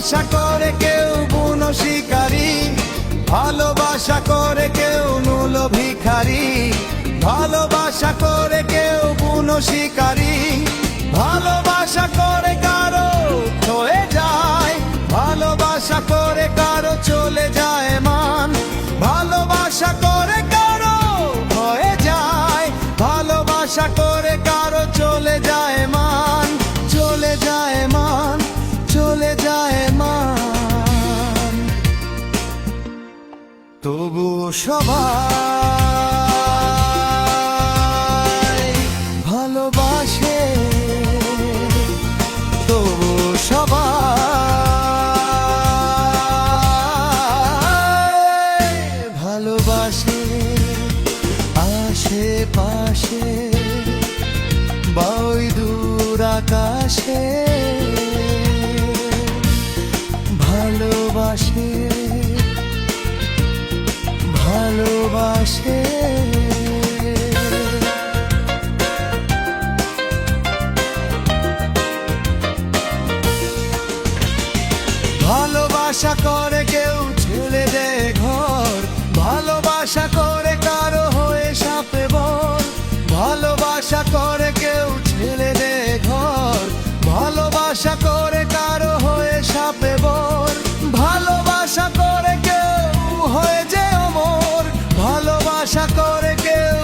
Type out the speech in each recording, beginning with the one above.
ভালোবাসা করে কেউ বুনো শিকারি, ভালোবাসা করে কেউ নুল ভিখারি, ভালোবাসা করে কেউ বুনো শিকারি, ভালোবাসা করে কারো হয়ে যায়, ভালোবাসা করে কারো চলে যায় মান, ভালোবাসা করে কারো হয়ে যায়, ভালোবাসা করে কারো চলে যায় মান, চলে যায় মান, চলে যায় মান। তবু সবাই ভালোবাসে, তবু সবাই ভালোবাসে। আশেপাশে বা ওই দূর আকাশে ভালোবাসে, ভালোবাসে। ভালোবাসা করে কেউ ছেড়ে দেয় ঘর, ভালোবাসা করে কারো হয়ে সাপে বর, ভালোবাসা করে কেউ ছেড়ে দেয় ঘর, ভালোবাসা করে কারো হয়ে সাপে বর, ভালোবাসা করে কেউ হয়ে যে অমর, ভালোবাসা করে কেউ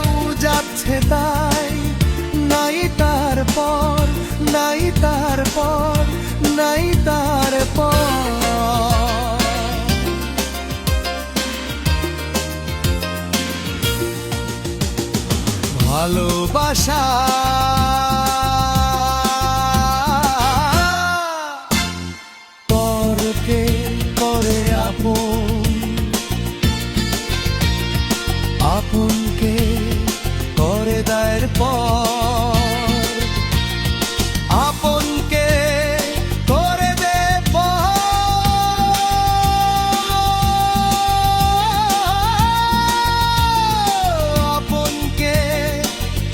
যাচ্ছে তাই, নাই তার পর, নাই তার পর, নাই তার পর। ভালোবাসা পরকে করে আপন, আপনকে করে দায়ের পর, আপনকে করে দে পর, আপনকে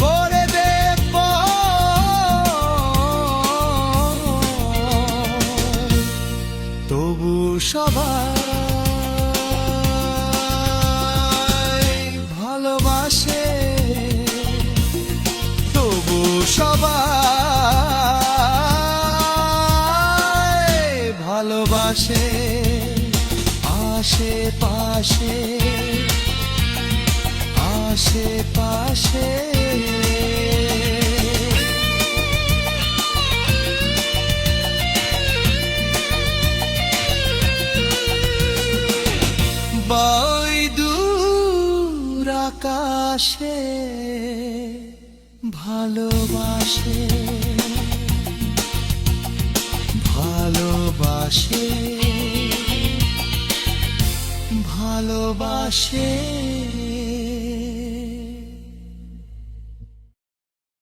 করে দে পর। তবু সবাই ভালোবাসে, তবু সবাই ভালোবাসে। আশেপাশে, আশেপাশে বা ওই দূর আকাশে ভালোবাসে, ভালোবাসে, ভালোবাসে।